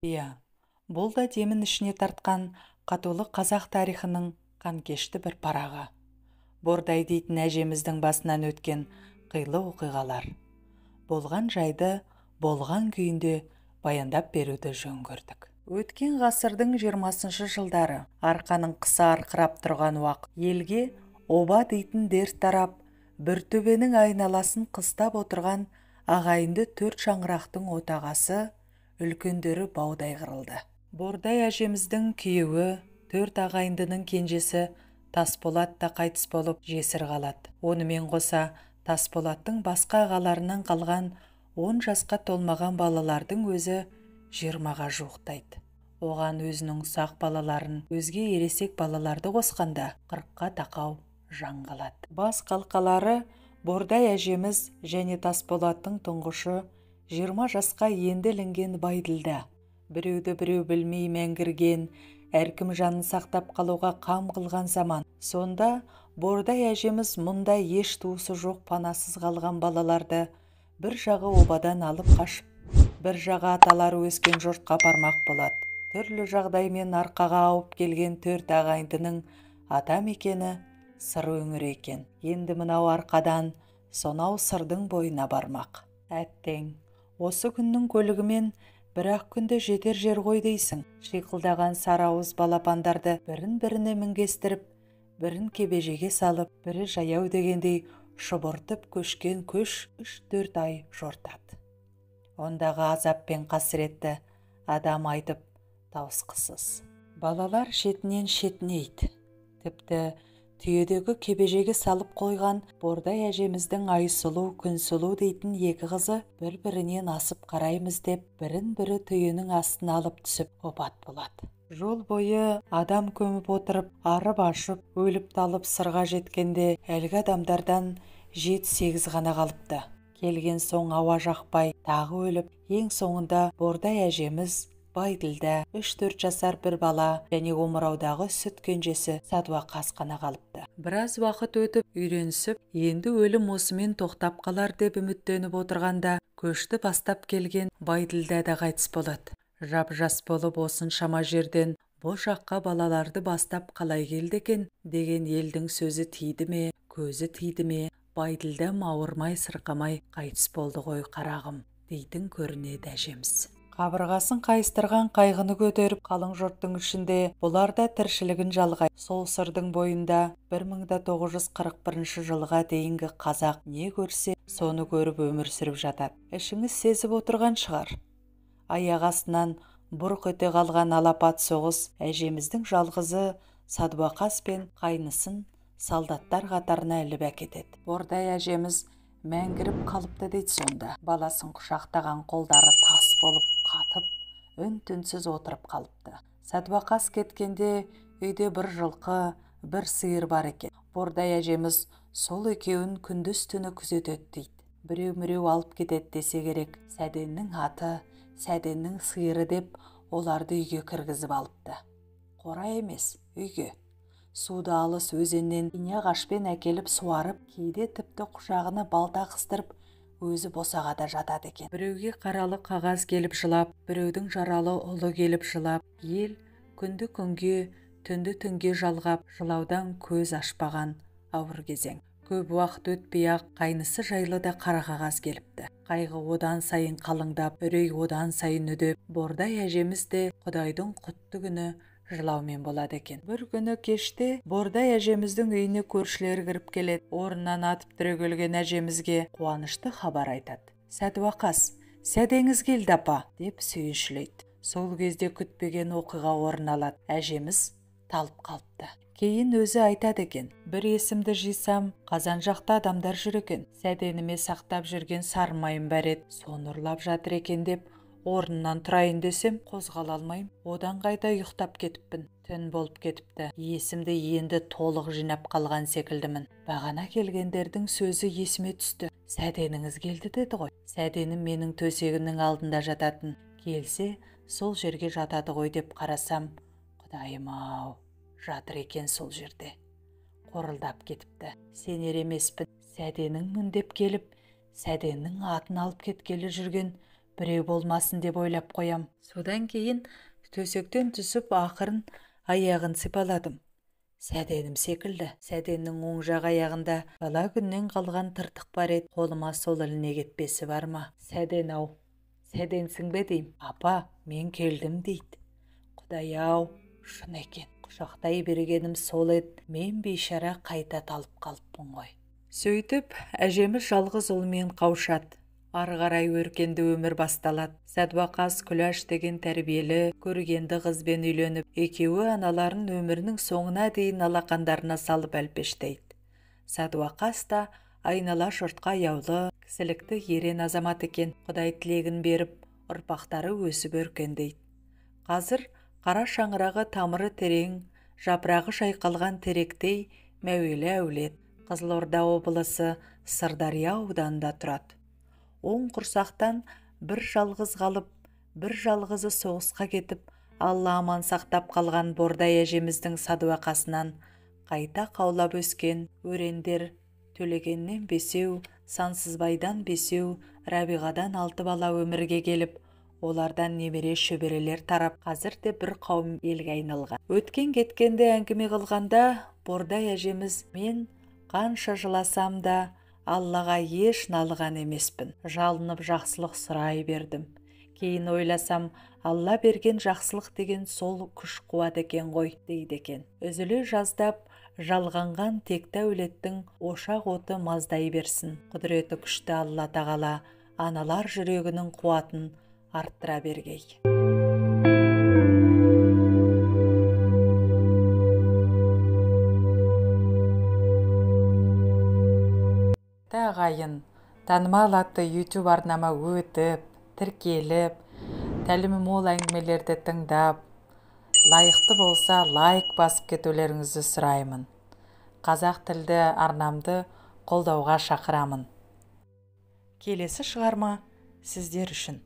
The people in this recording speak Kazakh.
Иә, бұл да демін ішіне тартқан қатулы қазақ тарихының қанкешті бір парағы. Бордай дейтін әжеміздің басынан өткен қилы оқиғалар. Болған жайды болған күйінде баяндап беруді жөн көрдік. Өткен ғасырдың 20-шы жылдары арқаның қысы арқырап тұрған уақ елге оба дейтін дерт тарап, бір төбенің айналасын қыстап отырған ағайынды 4 шаңырақтың отағасы, үлкендері баудай қырылды. Бордай әжеміздің күйеуі, 4 ағайындының кенжесі Тасболат та қайтыс болып жесір қалады. Онымен қоса Тасболаттың басқа ағаларынан қалған 10 жасқа толмаған балалардың өзі 20-ға жуықтайды. Оған өзінің ұсақ балаларын, өзге ересек балаларды қосқанда 40-қа тақау жан қалады. Бас қалқалары Бордай әжеміз және Тасболаттың тұңғышы 20 жасқа енді ілінген Байділда. Біреуді біреу білмей мәңгірген, әркім жанын сақтап қалуға қам қылған заман. Сонда Бордай әжеміз мұндай еш туысы жоқ панасыз қалған балаларды бір жағы обадан алып қашып, бір жағы аталары өскен жұртқа апармақ болады. Түрлі жағдаймен арқаға ауып келген 4 ағайындының ата мекені сыр өңірі екен. Енді мынау арқадан сонау сырдың бойына бармақ. Әттең, осы күннің көлігімен бір-ақ күнде жетер жер ғой дейсің. Шиқылдаған сарауыз балапандарды бірін-біріне мінгестіріп, бірін кебежеге салып, бірі жаяу дегендей шұбыртып көшкен көш 3-4 ай жортады. Ондағы азап пен қасіретті адам айтып тауысқысыз. Балалар шетінен шетінейді. Тіпті түйедегі кебежеге салып қойған Бордай әжеміздің Айсұлу, Күнсұлу дейтін 2 қызы бір-бірінен асып қараймыз деп, бірін-бірі түйенің астына алып түсіп опат болады. Жол бойы адам көміп отырып, арып-ашып, өліп-талып сырға жеткенде әлгі адамдардан 7-8 ғана қалыпты. Келген соң ауа жақпай, тағы өліп, ең соңында Бордай әжеміз, Байділда, 3-4 жасар бір бала және омыраудағы сүт кенжесі Садуақас қана қалыпты. Біраз уақыт өтіп, үйренісіп, енді өлім осымен тоқтап қалар деп үміттеніп отырғанда, көшті бастап келген Байділда да қайтыс болады. Жап-жас болып осыншама жерден бұл жаққа балаларды бастап қалай келді екен деген елдің сөзі тиді ме, көзі тиді ме, Байділда ауырмай сырқамай қайтыс болды ғой қарағым дейтін көрінеді әжеміз. Қабырғасын қайыстырған қайғыны көтеріп, қалың жұрттың ішінде бұлар да тіршілігін жалғай. Сол сырдың бойында 1941 жылға дейінгі қазақ не көрсе, соны көріп өмір сүріп жатады. Ішіңіз сезіп отырған шығар. Аяқ астынан бұрқ ете қалған алапат соғыс әжеміздің жалғызы Садуақас пен қайнысын солдаттар қатарына іліп әкетеді. Бордай әжеміз мәңгіріп қалыпты дейді сонда. Баласын құшақтаған қолдары тас болып қатып, үн-түнсіз отырып қалыпты. Садуақас кеткенде үйде бір жылқы, бір сиыр бар екен. Бордай әжеміз сол екеуін күндіз-түні күзетеді дейді. Біреу-міреу алып кетеді десе керек. Сәденнің аты, Сәденнің сиыры деп оларды үйге кіргізіп алыпты. Қора емес, үйге. Суды алыс өзеннен ине-ағашпен әкеліп суарып, кейде тіпті құшағына балта қыстырып, өзі босағада жатады екен. Біреуге қаралы қағаз келіп жылап, біреудің жаралы ұлы келіп жылап, ел күнді күнге, түнді түнге жалғап, жылаудан көз ашпаған ауыр кезең. Көп уақыт өтпей-ақ қайнысы жайлы да қара қағаз келіпті. Қайғы одан сайын қалыңдап, үрей одан сайын үдеп, Бордай әжеміз де Құдайдың құтты күні жылаумен болады екен. Бір күні кеште Бордай әжеміздің үйіне көршілер кіріп келеді. Орнынан атып түрегелген әжемізге қуанышты хабар айтады. Садуақас, сәдеңіз келді апа, деп сүйіншілейді. Сол кезде күтпеген оқиға орын алады. Әжеміз талып қалыпты. Кейін өзі айтады екен. Бір есімді жисам, қазан жақта адамдар жүр екен. Сәденіме сақтап жүрген сарымайым бар еді. Соны ұрлап жатыр екен деп, орнынан тұрайын десем, қозғала алмайым. Одан қайта ұйықтап кетіппін. Түн болып кетіпті. Есімді енді толық жинап қалған секілдімін. Бағана келгендердің сөзі есіме түсті. Сәденіңіз келді деді ғой. Сәденім менің төсегімнің алдында жататын. Келсе, сол жерге жатады ғой деп қарасам, Құдайым-ау, жатыр екен сол жерде. Қорылдап кетіпті. Сенер емеспін. Сәденіңмін деп келіп, Сәденнің атын алып кеткелі жүрген біреу болмасын деп ойлап қоям. Содан кейін төсектен түсіп ақырын аяғын сипаладым. Сәденім секілді. Сәденнің оң жақ аяғында бала күннен қалған тыртық бар еді. Қолыма сол іліне кетпесі бар ма? Сәден-ау, сәденсің бе дейм. Апа, мен келдім дейді. Құдай-ау, шын екен. Құшақтай бергенім сол еді. Мен бейшара қайта талып қалыппын ғой. Сөйтіп, әжеміз жалғыз ұлмен қауышады. Ары қарай өркенді өмір басталады. Сәдуақас Күләш деген тәрбиелі, көргенді қызбен үйленіп, екеуі аналарын өмірінің соңына дейін алақандарына салып әлпештейді. Сәдуақас та айнала жұртқа аяулы, кісілікті ерен азамат екен. Құдай тілегін беріп, ұрпақтары өсіп өркендейді. Қазір қара шаңырағы тамыры терең, жапырағы шайқалған теректей мәуелі әулет. Қызылорда облысы Сырдария ауданында тұрады. Оң құрсақтан бір жалғыз қалып, бір жалғызы соғысқа кетіп, Алла аман сақтап қалған Бордай әжеміздің садуақасынан қайта қаулап өскен өрендер Төлегеннен 5, Сансызбайдан 5, Рабиғадан 6 бала өмірге келіп, олардан немере шөберелер тарап, қазірде бір қауым елге айналған. Өткен кеткенде әңгіме қылғанда, Бордай әжеміз мен қанша жыласам да Аллаға еш налыған емеспін. Жалынып жақсылық сұрай бердім. Кейін ойласам, Алла берген жақсылық деген сол күш қуат екен ғой, дейді екен. Үзіле жаздап, жалғанған текті әулеттің ошақ оты маздай берсін. Құдіреті күшті Алла тағала аналар жүрегінің қуатын арттыра бергей. Ағайын, танымал атты YouTube арнама өтіп, тіркеліп, тәлімі мол әңгімелерді тыңдап, лайықты болса лайк басып кетулеріңізді сұраймын. Қазақ тілді арнамды қолдауға шақырамын. Келесі шығарма сіздер үшін.